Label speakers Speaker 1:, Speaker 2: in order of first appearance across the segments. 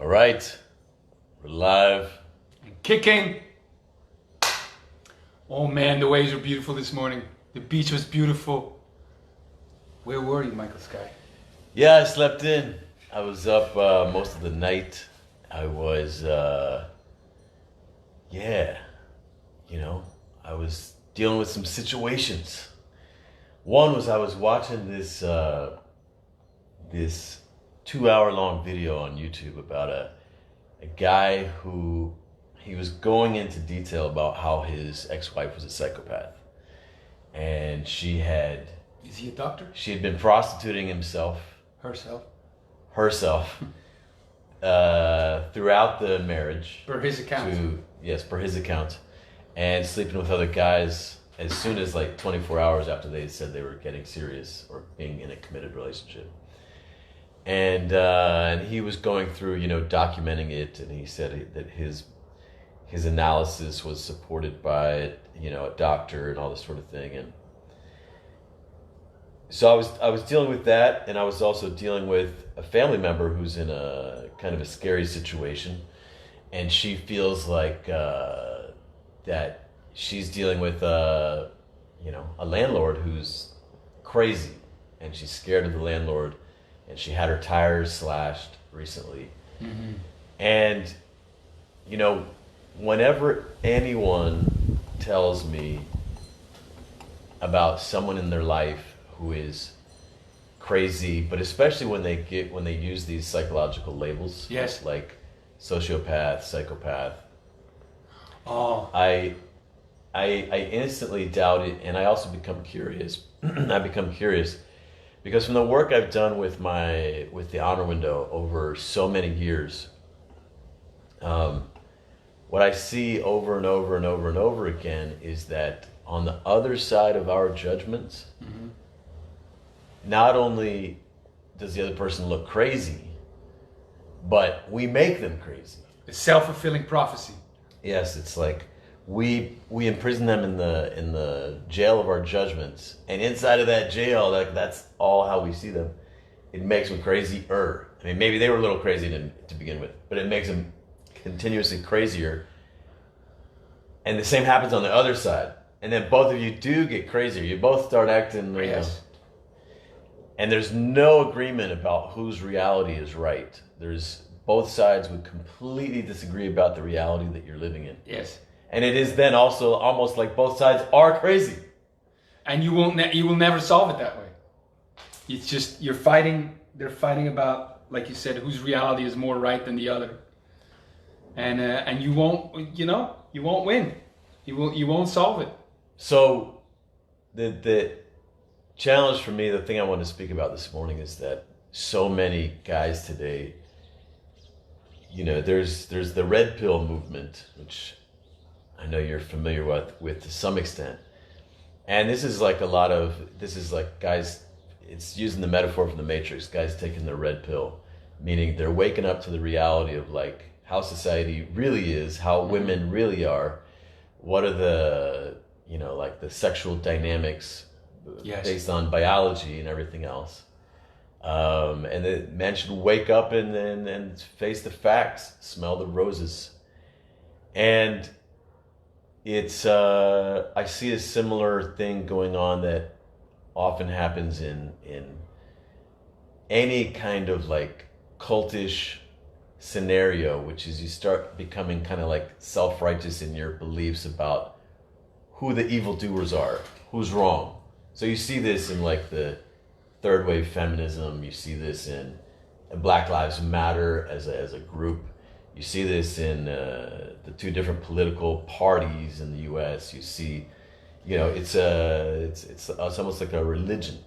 Speaker 1: All right, we're live.
Speaker 2: And kicking. Oh man, the waves were beautiful this morning. The beach was beautiful. Where were you, Michael Skye?
Speaker 1: Yeah, I slept in. I was up most of the night. I was, I was dealing with some situations. One was I was watching this 2-hour-long video on YouTube about a guy who he was going into detail about how his ex-wife was a psychopath, and
Speaker 2: Is he a doctor?
Speaker 1: she had been prostituting herself throughout the marriage.
Speaker 2: Per his account.
Speaker 1: Per his account, and sleeping with other guys as soon as like 24 hours after they said they were getting serious or being in a committed relationship. And he was going through, documenting it, and he said that his analysis was supported by, a doctor and all this sort of thing. And so I was dealing with that, and I was also dealing with a family member who's in a kind of a scary situation, and she feels like that she's dealing with a landlord who's crazy, and she's scared of the landlord, and she had her tires slashed recently.
Speaker 2: Mm-hmm.
Speaker 1: And whenever anyone tells me about someone in their life who is crazy, but especially when they use these psychological labels,
Speaker 2: yes,
Speaker 1: like sociopath, psychopath, I instantly doubt it, and I also become curious. I become curious because from the work I've done with the honor window over so many years, what I see over and over and over and over again is that on the other side of our judgments,
Speaker 2: mm-hmm.
Speaker 1: not only does the other person look crazy, but we make them crazy.
Speaker 2: A self-fulfilling prophecy.
Speaker 1: Yes, it's like we imprison them in the jail of our judgments, and inside of that jail, that's all how we see them. It makes them crazier. I mean, maybe they were a little crazy to begin with, but it makes them continuously crazier. And the same happens on the other side, and then both of you do get crazier. You both start acting,
Speaker 2: Yes.
Speaker 1: And there's no agreement about whose reality is right. Both sides would completely disagree about the reality that you're living in.
Speaker 2: Yes.
Speaker 1: And it is then also almost like both sides are crazy.
Speaker 2: And you will never solve it that way. It's just they're fighting about, like you said, whose reality is more right than the other. And you won't win. You won't solve it.
Speaker 1: So the challenge for me, the thing I want to speak about this morning is that so many guys today, there's the red pill movement, which I know you're familiar with to some extent. And this is like guys, it's using the metaphor from the Matrix, guys taking the red pill, meaning they're waking up to the reality of like how society really is, how women really are, what are the, like the sexual dynamics,
Speaker 2: yes,
Speaker 1: based on biology and everything else. And the man should wake up and face the facts, smell the roses. And it's I see a similar thing going on that often happens in any kind of like cultish scenario, which is you start becoming kind of like self-righteous in your beliefs about who the evildoers are, who's wrong. So you see this in like the third wave feminism, you see this in Black Lives Matter as a group. You see this in the two different political parties in the U.S. You see, it's almost like a religion.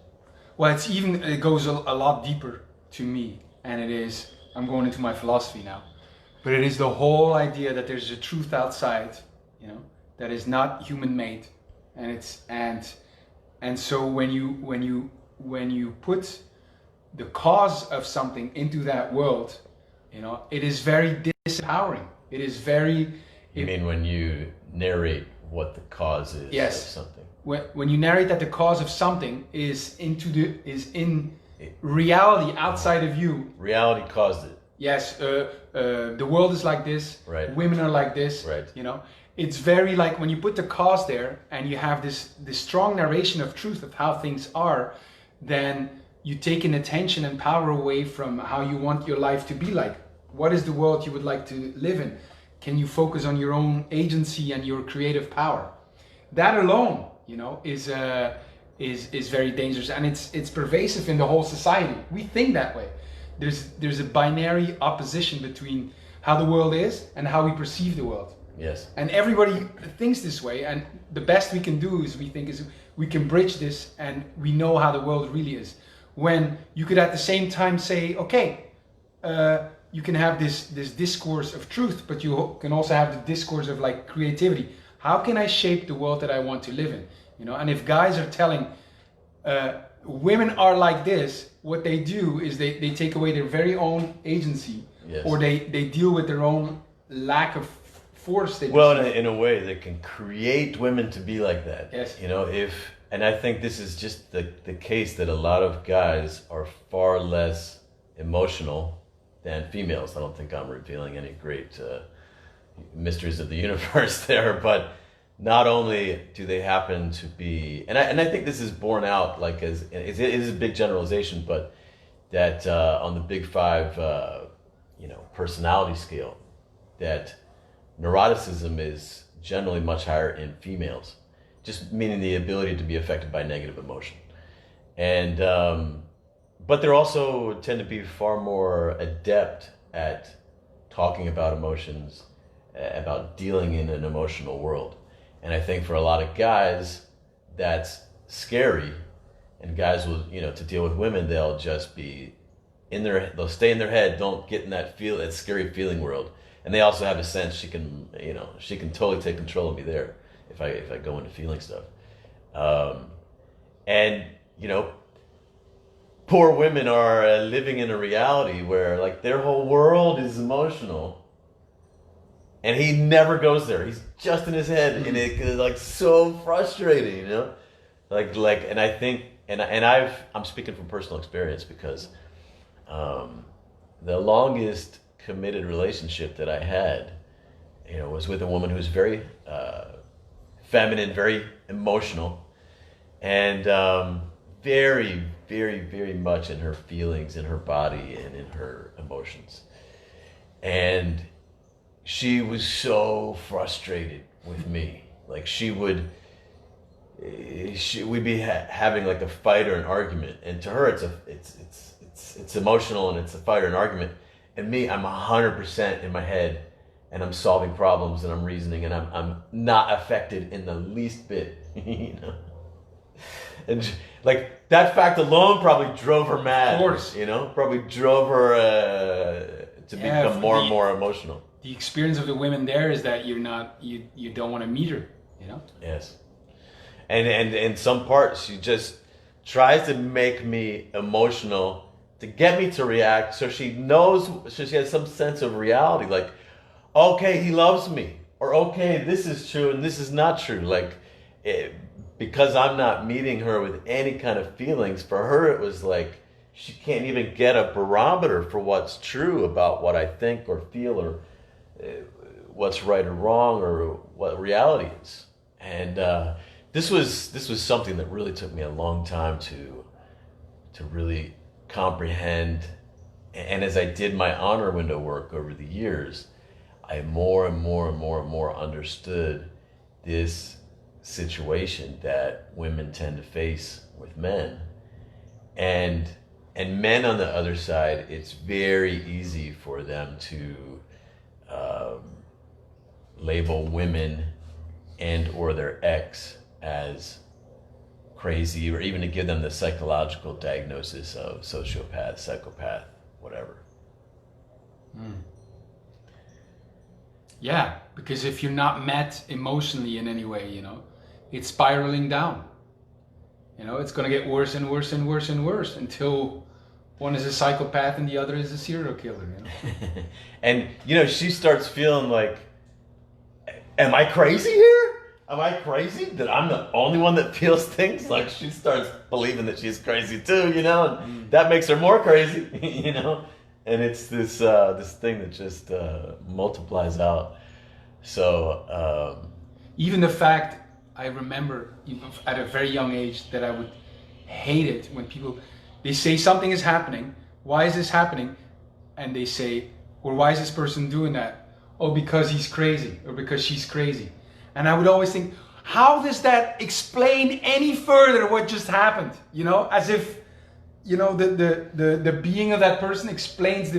Speaker 2: Well, it goes a lot deeper to me, and it is. I'm going into my philosophy now, but it is the whole idea that there's a truth outside, that is not human made, and so when you put the cause of something into that world, it is very disempowering. It is very.
Speaker 1: You mean when you narrate what the cause is,
Speaker 2: yes,
Speaker 1: of something?
Speaker 2: When you narrate that the cause of something is in reality outside of you.
Speaker 1: Reality caused it.
Speaker 2: yes, the world is like this,
Speaker 1: Right.
Speaker 2: women are like this,
Speaker 1: Right.
Speaker 2: you know. It's very like when you put the cause there and you have this strong narration of truth of how things are, then you take an attention and power away from how you want your life to be like. What is the world you would like to live in? Can you focus on your own agency and your creative power? That alone, you know, is very dangerous, and it's pervasive in the whole society. We think that way. There's a binary opposition between how the world is and how we perceive the world.
Speaker 1: Yes.
Speaker 2: And everybody thinks this way, and the best we can do is we can bridge this, and we know how the world really is. When you could at the same time say, okay, you can have this discourse of truth, but you can also have the discourse of like creativity. How can I shape the world that I want to live in? You know, and if guys are telling women are like this, what they do is they take away their very own agency,
Speaker 1: Yes.
Speaker 2: or they deal with their own lack of force.
Speaker 1: Well, in a way, they can create women to be like that.
Speaker 2: Yes.
Speaker 1: You know, and I think this is just the case that a lot of guys are far less emotional than females. I don't think I'm revealing any great mysteries of the universe there, but not only do they happen to be, and I think this is borne out like it is a big generalization, but that on the Big Five, personality scale, that neuroticism is generally much higher in females, just meaning the ability to be affected by negative emotion. And but they also tend to be far more adept at talking about emotions, about dealing in an emotional world. And I think for a lot of guys, that's scary. And guys will, to deal with women, they'll just be they'll stay in their head, don't get in that scary feeling world. And they also have a sense she can totally take control of me there if I go into feeling stuff. And poor women are living in a reality where like their whole world is emotional, and he never goes there. He's just in his head, and it's like so frustrating, Like, and I think, I'm speaking from personal experience because the longest committed relationship that I had, was with a woman who was very feminine, very emotional, and very, very, very much in her feelings, in her body, and in her emotions. And she was so frustrated with me. Like we'd be having like a fight or an argument, and to her it's emotional and it's a fight or an argument, and me, I'm 100% in my head, and I'm solving problems and I'm reasoning, and I'm not affected in the least bit, And like that fact alone probably drove her mad.
Speaker 2: Of course.
Speaker 1: Probably drove her to become more and more emotional.
Speaker 2: The experience of the women there is that you don't want to meet her,
Speaker 1: Yes. And in some parts she just tries to make me emotional to get me to react, so she has some sense of reality, like, okay, he loves me, or okay, this is true and this is not true. Like, because I'm not meeting her with any kind of feelings, for her it was like she can't even get a barometer for what's true about what I think or feel, or what's right or wrong, or what reality is. And this was something that really took me a long time to really comprehend. And as I did my honor window work over the years, I more and more and more and more understood this situation that women tend to face with men. And men on the other side, it's very easy for them to label women and or their ex as crazy, or even to give them the psychological diagnosis of sociopath, psychopath, whatever.
Speaker 2: Yeah, because if you're not met emotionally in any way, it's spiraling down. It's going to get worse and worse and worse and worse until one is a psychopath and the other is a serial killer.
Speaker 1: And she starts feeling like, am I crazy here? Am I crazy that I'm the only one that feels things? Like, she starts believing that she's crazy too, and that makes her more crazy, And it's this this thing that just multiplies out. So
Speaker 2: Even the fact, I remember even at a very young age that I would hate it when people, they say something is happening. Why is this happening? And they say, well, why is this person doing that? Oh, because he's crazy or because she's crazy. And I would always think, how does that explain any further what just happened? You know, as if, you know, the being of that person explains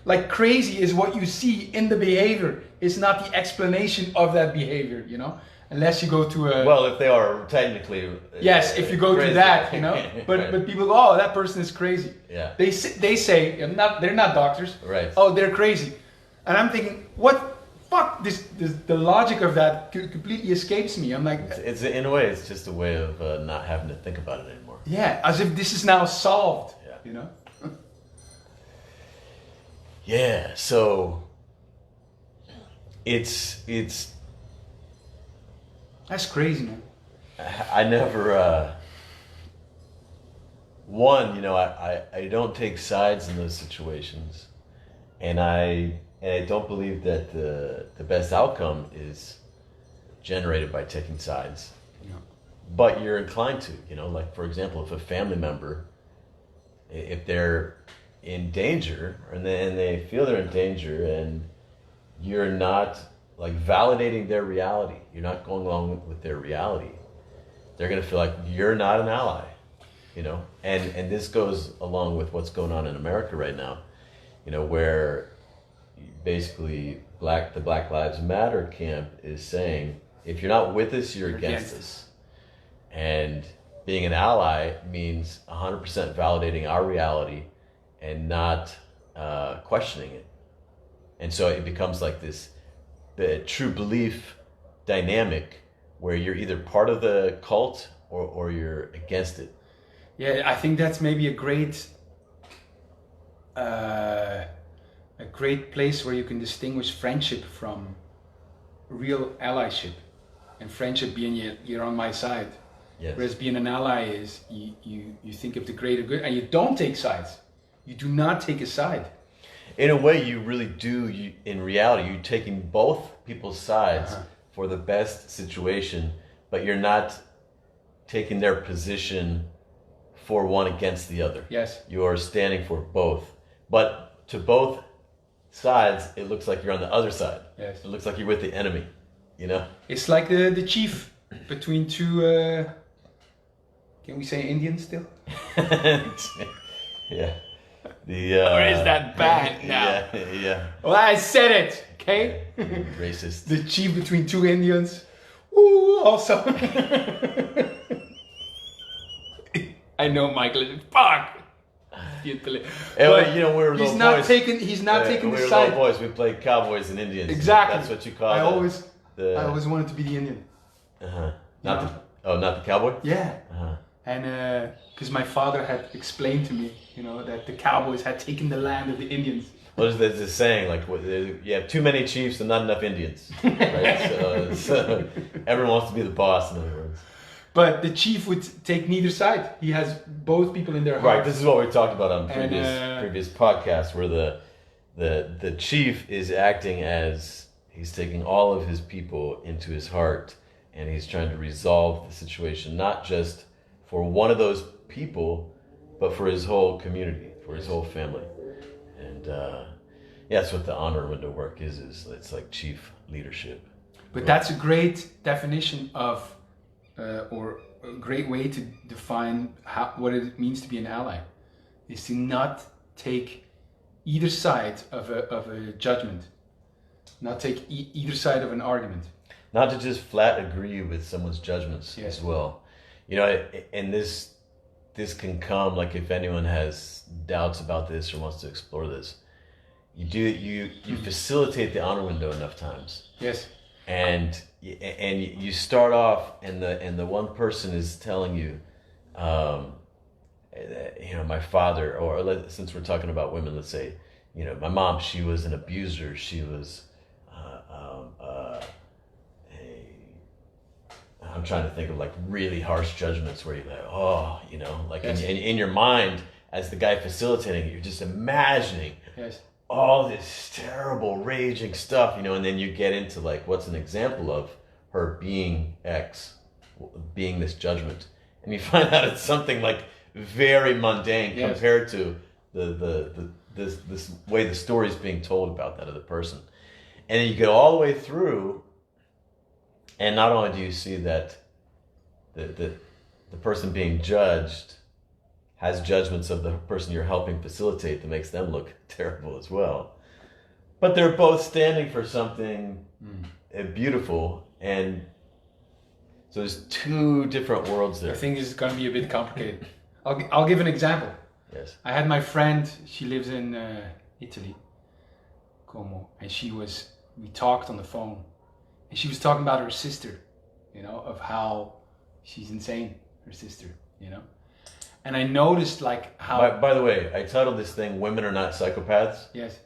Speaker 2: like crazy is what you see in the behavior. It's not the explanation of that behavior, you know, unless you go to a...
Speaker 1: Well, if they are technically...
Speaker 2: Yes, if you go
Speaker 1: crazy.
Speaker 2: to that, you know, but people go, oh, that person is crazy.
Speaker 1: Yeah.
Speaker 2: They say, they're not doctors.
Speaker 1: Right.
Speaker 2: Oh, they're crazy. And I'm thinking, fuck, the logic of that completely escapes me. I'm like...
Speaker 1: It's in a way, it's just a way of not having to think about it anymore.
Speaker 2: Yeah, as if this is now solved, you know?
Speaker 1: Yeah, so it's
Speaker 2: That's crazy, man.
Speaker 1: I never you know, I don't take sides in those situations, and I don't believe that the best outcome is generated by taking sides.
Speaker 2: Yeah.
Speaker 1: But you're inclined to, you know, like for example, if a family member, if they're in danger and they feel they're in danger and you're not like validating their reality, you're not going along with their reality, they're going to feel like you're not an ally, you know? And this goes along with what's going on in America right now, you know, where basically the Black Lives Matter camp is saying, if you're not with us, you're against us. And being an ally means 100% validating our reality and not questioning it. And so it becomes like the true belief dynamic where you're either part of the cult or you're against it.
Speaker 2: Yeah, I think that's maybe a great place where you can distinguish friendship from real allyship. And friendship being you're on my side.
Speaker 1: Yes.
Speaker 2: Whereas being an ally is you think of the greater good and you don't take sides. You do not take a side.
Speaker 1: In a way, you really do. In reality, you're taking both people's sides for the best situation, but you're not taking their position for one against the other.
Speaker 2: Yes.
Speaker 1: You are standing for both. But to both sides, it looks like you're on the other side.
Speaker 2: Yes.
Speaker 1: It looks like you're with the enemy, you know?
Speaker 2: It's like the chief between two, can we say Indians still?
Speaker 1: Yeah.
Speaker 2: Or is that bad now?
Speaker 1: Yeah.
Speaker 2: Well, I said it, okay?
Speaker 1: Racist.
Speaker 2: The chief between two Indians. Ooh, also. I know Michael is fuck.
Speaker 1: But, you know, we were little boys.
Speaker 2: He's not taking
Speaker 1: we
Speaker 2: the
Speaker 1: were
Speaker 2: side.
Speaker 1: Little boys. We played cowboys and Indians.
Speaker 2: Exactly.
Speaker 1: That's what you call
Speaker 2: I
Speaker 1: it.
Speaker 2: always wanted to be the Indian.
Speaker 1: Not the cowboy?
Speaker 2: Yeah. And because my father had explained to me, you know, that the cowboys had taken the land of the Indians.
Speaker 1: Well, there's this saying, like, you have too many chiefs and not enough Indians. Right? so everyone wants to be the boss, in other words.
Speaker 2: But the chief would take neither side. He has both people in their heart.
Speaker 1: Right, this is what we talked about on previous podcasts, where the chief is acting as he's taking all of his people into his heart, and he's trying to resolve the situation, not just for one of those people, but for his whole community, for his whole family. And that's what the honor window work is it's like chief leadership.
Speaker 2: But that's a great definition of, or a great way to define what it means to be an ally, is to not take either side of a judgment, not take either side of an argument.
Speaker 1: Not to just flat agree with someone's judgments as well. You know, and this can come, like, if anyone has doubts about this or wants to explore this, you facilitate the honor window enough times.
Speaker 2: Yes.
Speaker 1: And you start off, and the one person is telling you, you know, my father, or since we're talking about women, let's say, you know, my mom, she was an abuser. She was, I'm trying to think of like really harsh judgments where you're like, oh, you know, like in your mind, as the guy facilitating it, you're just imagining all this terrible, raging stuff, you know, and then you get into like, what's an example of her being X, being this judgment, and you find out it's something like very mundane compared to this way the story is being told about that other person. And then you get all the way through, and not only do you see that the person being judged has judgments of the person you're helping facilitate that makes them look terrible as well, but they're both standing for something beautiful, and so there's two different worlds there.
Speaker 2: I think it's going to be a bit complicated. I'll give an example.
Speaker 1: Yes.
Speaker 2: I had my friend, she lives in Italy, Como, and we talked on the phone, and she was talking about her sister, you know, of how she's insane, her sister, you know. And I noticed like how...
Speaker 1: By the way, I titled this thing, Women Are Not Psychopaths.
Speaker 2: Yes.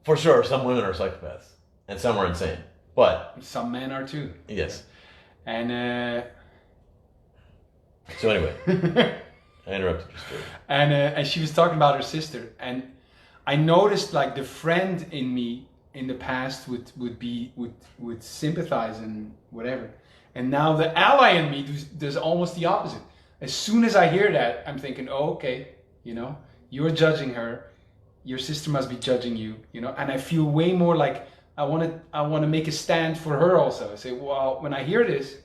Speaker 1: For sure, some women are psychopaths, and some are insane, but...
Speaker 2: Some men are too.
Speaker 1: Yes.
Speaker 2: And...
Speaker 1: So anyway, I interrupted your story.
Speaker 2: And she was talking about her sister, and I noticed like the friend in me in the past would sympathize and whatever, and now the ally in me does almost the opposite. As soon as I hear that, I'm thinking, oh, okay, you know, you're judging her, your sister must be judging you, you know, and I feel way more like I want to make a stand for her also. I say, well, when I hear this,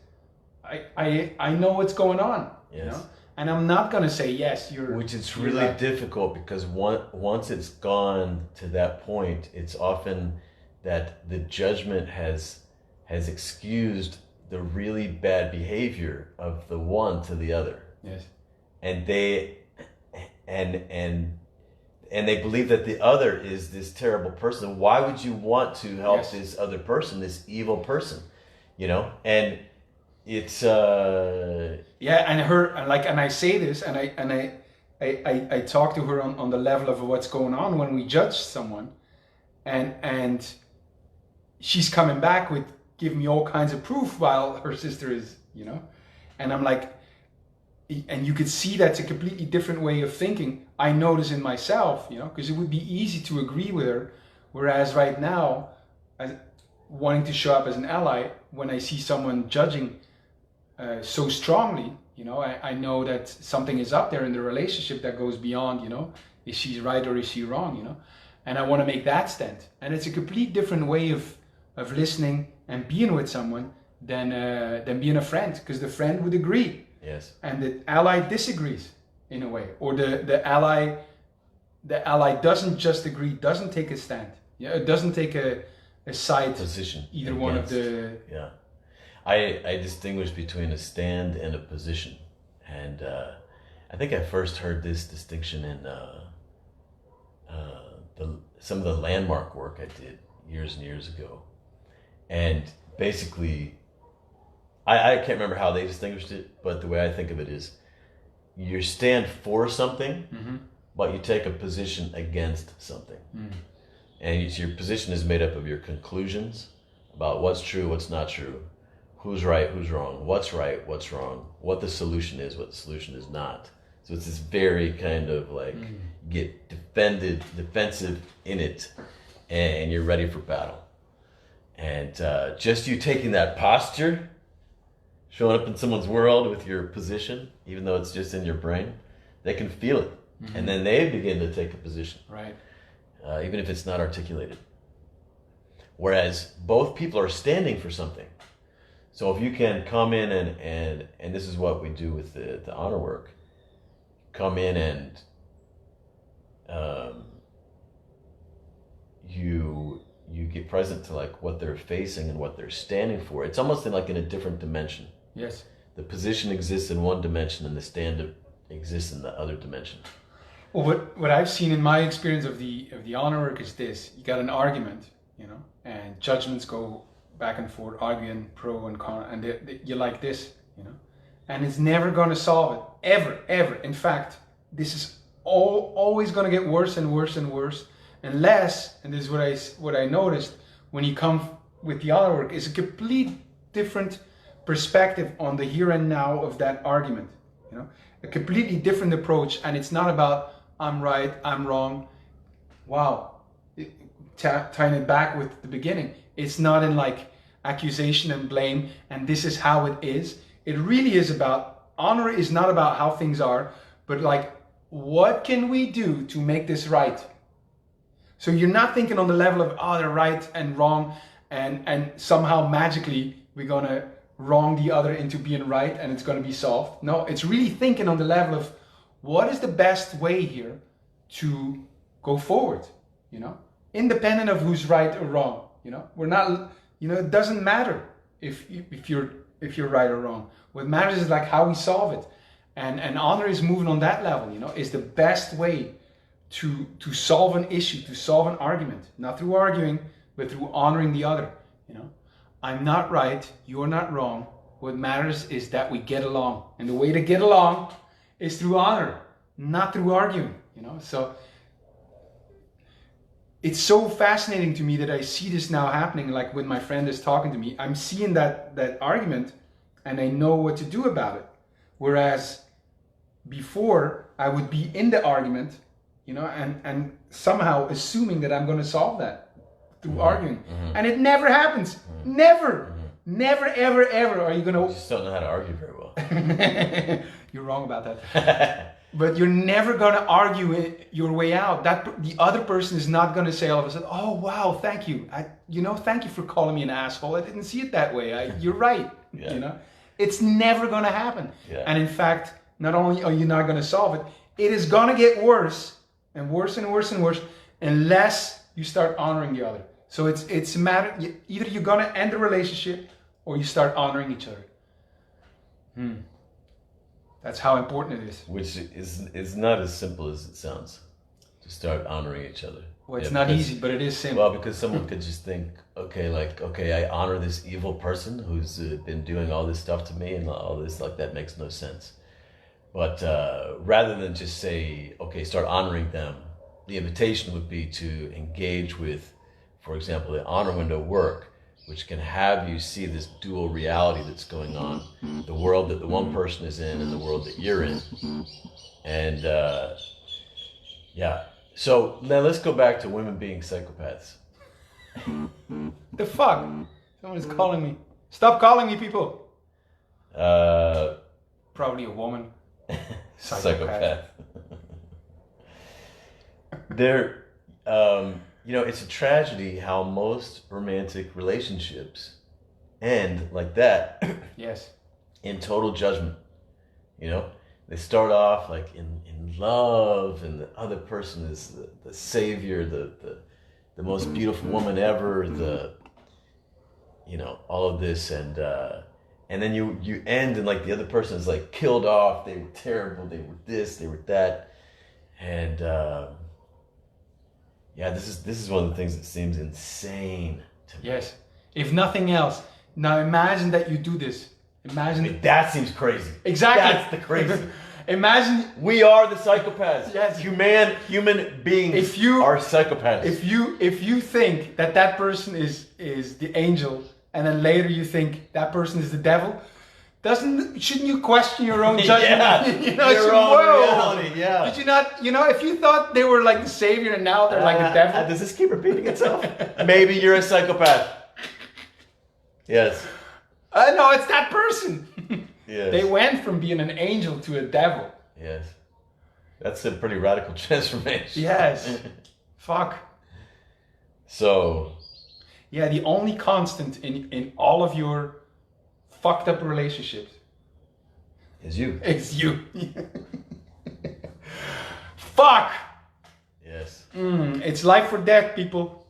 Speaker 2: I know what's going on, you know, and I'm not going to say, yes,
Speaker 1: which is really right. Difficult, because once it's gone to that point, it's often that the judgment has excused the really bad behavior of the one to the other.
Speaker 2: Yes.
Speaker 1: And they believe that the other is this terrible person. Why would you want to help this other person, this evil person? You know? And it's and I say this, and I talk to her on the level of what's going on when we judge someone, and she's coming back with giving me all kinds of proof while her sister is, you know, and I'm like, and you could see that's a completely different way of thinking. I notice in myself, you know, because it would be easy to agree with her, whereas right now, wanting to show up as an ally, when I see someone judging so strongly, you know, I know that something is up there in the relationship that goes beyond, you know, is she right or is she wrong, you know, and I want to make that stand. And it's a complete different way of listening and being with someone than being a friend, because the friend would agree. Yes. And
Speaker 2: the ally disagrees in a way, or the ally doesn't just agree, doesn't take a stand. Yeah, it doesn't take a side
Speaker 1: position.
Speaker 2: Either against, one of the.
Speaker 1: Yeah, I distinguish between a stand and a position, and I think I first heard this distinction in some of the landmark work I did years and years ago, and basically. I can't remember how they distinguished it, but the way I think of it is you stand for something, but you take a position against something. And your position is made up of your conclusions about what's true, what's not true, who's right, who's wrong, what's right, what's wrong, what the solution is, what the solution is not. So it's this very kind of like get defensive in it, and you're ready for battle. And just you taking that posture, showing up in someone's world with your position, even though it's just in your brain, they can feel it. And then they begin to take a position.
Speaker 2: Right.
Speaker 1: Even if it's not articulated. Whereas both people are standing for something. So if you can come in and this is what we do with the honor work, come in and you get present to like what they're facing and what they're standing for. It's almost in a different dimension.
Speaker 2: Yes.
Speaker 1: The position exists in one dimension and the stand exists in the other dimension.
Speaker 2: Well, what I've seen in my experience of the honor work is this: you got an argument, you know, and judgments go back and forth, arguing pro and con, and you're like this, you know, and it's never going to solve it, ever. In fact, this is always going to get worse and worse and worse, unless, and this is what I noticed when you come with the honor work, is a complete different perspective on the here and now of that argument, you know, a completely different approach, and it's not about I'm right, I'm wrong. Wow, tying it back with the beginning, it's not in like accusation and blame and this is how it is. It really is about, honor is not about how things are, but like, what can we do to make this right? So you're not thinking on the level of, oh, they're right and wrong, and somehow magically we're gonna wrong the other into being right and it's gonna be solved. No, it's really thinking on the level of, what is the best way here to go forward, you know? Independent of who's right or wrong, you know? We're not, you know, it doesn't matter if you're right or wrong. What matters is like how we solve it. And honor is moving on that level, you know, is the best way to solve an issue, to solve an argument. Not through arguing, but through honoring the other, you know. I'm not right, you're not wrong. What matters is that we get along. And the way to get along is through honor, not through arguing, you know. So it's so fascinating to me that I see this now happening, like when my friend is talking to me, I'm seeing that argument and I know what to do about it. Whereas before I would be in the argument, you know, and somehow assuming that I'm going to solve that through arguing. And it never happens. Never, ever, ever are you going to...
Speaker 1: You just don't know how to argue very well.
Speaker 2: You're wrong about that. But you're never going to argue your way out. That the other person is not going to say all of a sudden, oh, wow, thank you. Thank you for calling me an asshole. I didn't see it that way. You're right.
Speaker 1: Yeah.
Speaker 2: You know, it's never going to happen.
Speaker 1: Yeah.
Speaker 2: And in fact, not only are you not going to solve it, it is going to get worse and worse and worse and worse unless you start honoring the other. So it's a matter, either you're going to end the relationship or you start honoring each other. That's how important it is.
Speaker 1: Which is not as simple as it sounds, to start honoring each other.
Speaker 2: Well, it's not easy, but it is simple.
Speaker 1: Well, because someone could just think, okay, I honor this evil person who's been doing all this stuff to me and all this, like, that makes no sense. But rather than just say, okay, start honoring them, the invitation would be to engage with, for example, the honor window work, which can have you see this dual reality that's going on, the world that the one person is in and the world that you're in. And yeah. So now let's go back to women being psychopaths.
Speaker 2: The fuck? Someone is calling me. Stop calling me, people. Probably a woman.
Speaker 1: Psychopath. They're, it's a tragedy how most romantic relationships end like that.
Speaker 2: Yes.
Speaker 1: In total judgment. You know, they start off like in love, and the other person is the savior, the most beautiful woman ever, all of this, and then you end and like the other person is like killed off, they were terrible, they were this, they were that, and this is one of the things that seems insane to me.
Speaker 2: Yes. If nothing else, now imagine that you do this. Imagine
Speaker 1: that seems crazy.
Speaker 2: Exactly.
Speaker 1: That's the crazy.
Speaker 2: Imagine
Speaker 1: we are the psychopaths.
Speaker 2: Yes.
Speaker 1: Human beings are psychopaths.
Speaker 2: If you think that person is the angel, and then later you think that person is the devil, shouldn't you question your own judgment?
Speaker 1: Yeah, your own reality. Yeah.
Speaker 2: Did you not? If you thought they were like the savior and now they're like the devil.
Speaker 1: Does this keep repeating itself? Maybe you're a psychopath. Yes.
Speaker 2: No, it's that person.
Speaker 1: Yes.
Speaker 2: They went from being an angel to a devil.
Speaker 1: Yes. That's a pretty radical transformation.
Speaker 2: Yes. Fuck.
Speaker 1: So.
Speaker 2: Yeah, the only constant in all of your fucked up relationships
Speaker 1: is you.
Speaker 2: It's you. Fuck.
Speaker 1: Yes.
Speaker 2: It's life or death, people.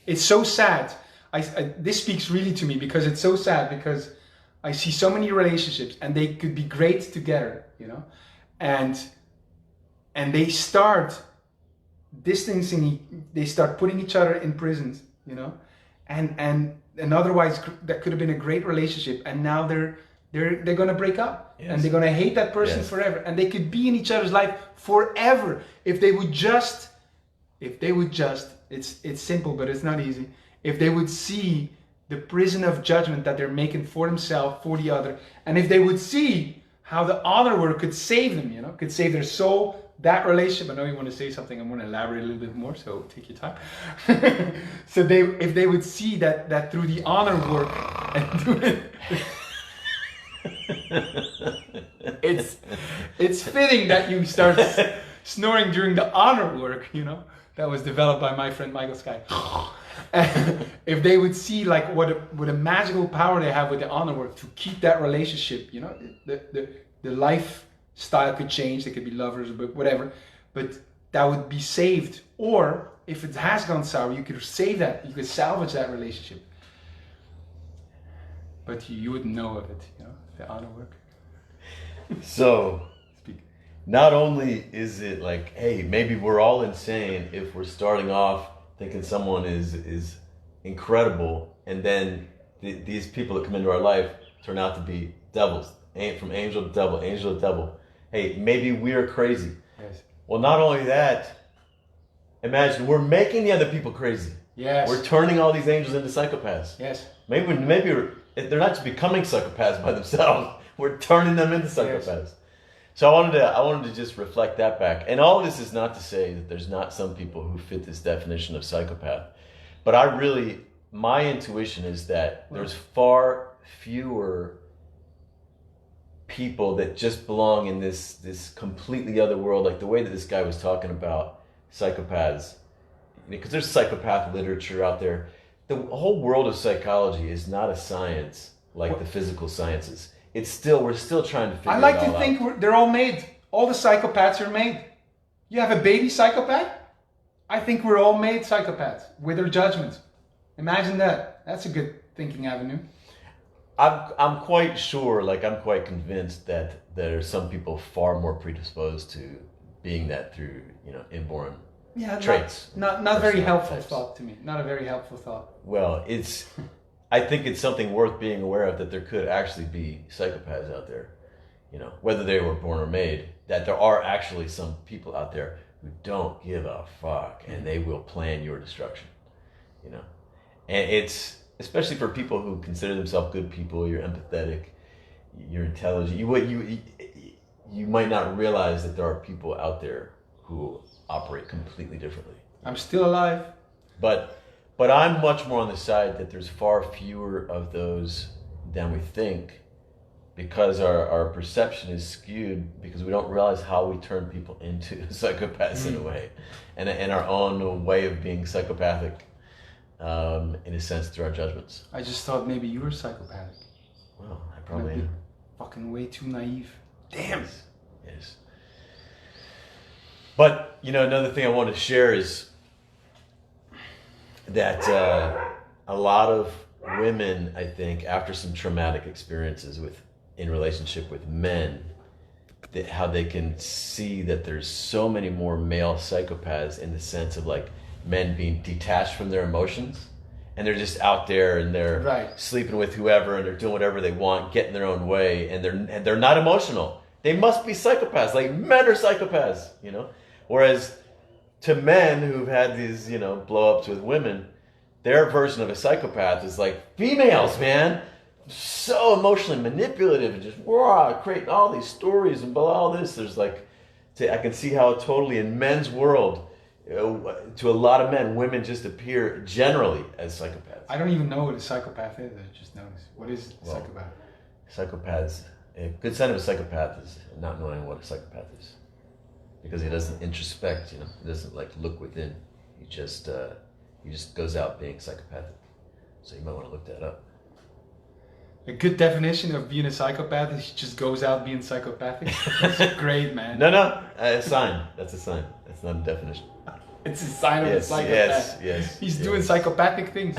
Speaker 2: It's so sad. This speaks really to me because it's so sad, because I see so many relationships and they could be great together, and they start distancing, they start putting each other in prisons, and otherwise that could have been a great relationship, and now they're gonna break up. Yes. And they're gonna hate that person forever, and they could be in each other's life forever if they would just it's simple, but it's not easy. If they would see the prison of judgment that they're making for themselves, for the other, and if they would see how the honor work could save them, could save their soul, that relationship. I know you want to say something. I'm going to elaborate a little bit more, so take your time. So if they would see that through the honor work and doing it's fitting that you start snoring during the honor work, that was developed by my friend Michael Skye. If they would see like what a magical power they have with the honor work to keep that relationship, the lifestyle could change. They could be lovers, but whatever. But that would be saved. Or if it has gone sour, you could save that. You could salvage that relationship. But you wouldn't know of it, the honor work.
Speaker 1: So, not only is it like, hey, maybe we're all insane if we're starting off thinking someone is incredible, and then these people that come into our life turn out to be devils, from angel to devil, angel to devil. Hey, maybe we're crazy.
Speaker 2: Yes.
Speaker 1: Well, not only that, imagine we're making the other people crazy.
Speaker 2: Yes.
Speaker 1: We're turning all these angels into psychopaths.
Speaker 2: Yes.
Speaker 1: Maybe they're not just becoming psychopaths by themselves. We're turning them into psychopaths. Yes. So I wanted to just reflect that back. And all of this is not to say that there's not some people who fit this definition of psychopath. But my intuition is that there's far fewer people that just belong in this completely other world, like the way that this guy was talking about psychopaths. Because there's psychopath literature out there. The whole world of psychology is not a science like the physical sciences. We're still trying to figure it all out.
Speaker 2: I like to think they're all made. All the psychopaths are made. You have a baby psychopath? I think we're all made psychopaths with our judgments. Imagine that. That's a good thinking avenue.
Speaker 1: I'm quite sure, I'm quite convinced that there are some people far more predisposed to being that through, inborn traits.
Speaker 2: Not very helpful thought to me. Not a very helpful thought.
Speaker 1: Well, I think it's something worth being aware of, that there could actually be psychopaths out there, whether they were born or made, that there are actually some people out there who don't give a fuck and they will plan your destruction, And it's, especially for people who consider themselves good people, you're empathetic, you're intelligent, you might not realize that there are people out there who operate completely differently.
Speaker 2: I'm still alive.
Speaker 1: But I'm much more on the side that there's far fewer of those than we think, because our perception is skewed, because we don't realize how we turn people into psychopaths in a way, and our own way of being psychopathic, in a sense, through our judgments.
Speaker 2: I just thought maybe you were psychopathic.
Speaker 1: Well, I probably am.
Speaker 2: Fucking way too naive. Damn.
Speaker 1: Yes. But, another thing I want to share is that a lot of women, I think, after some traumatic experiences in relationship with men, how they can see that there's so many more male psychopaths, in the sense of men being detached from their emotions, and they're just out there and they're sleeping with whoever and they're doing whatever they want, getting their own way, and they're not emotional. They must be psychopaths. Men are psychopaths, Whereas to men who've had these, blow-ups with women, their version of a psychopath is females, man. So emotionally manipulative and just creating all these stories and all this. There's I can see how totally in men's world, to a lot of men, women just appear generally as psychopaths.
Speaker 2: I don't even know what a psychopath is. I just noticed. What is a psychopath?
Speaker 1: Psychopaths. A good sign of a psychopath is not knowing what a psychopath is, because he doesn't introspect. He doesn't look within. He just goes out being psychopathic. So you might want to look that up.
Speaker 2: A good definition of being a psychopath is he just goes out being psychopathic. That's great, man.
Speaker 1: No, a sign. That's a sign. That's not a definition.
Speaker 2: It's a sign of a psychopath.
Speaker 1: Yes.
Speaker 2: He's doing psychopathic things.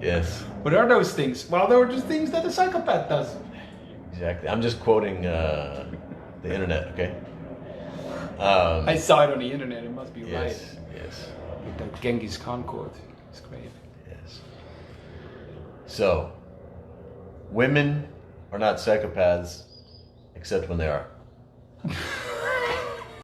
Speaker 1: Yes.
Speaker 2: What are those things? Well, they were just things that a psychopath does.
Speaker 1: Exactly. I'm just quoting the internet, okay?
Speaker 2: I saw it on the internet. It must be right.
Speaker 1: Yes.
Speaker 2: With that Genghis Khan quote. It's great.
Speaker 1: Yes. So, women are not psychopaths, except when they are.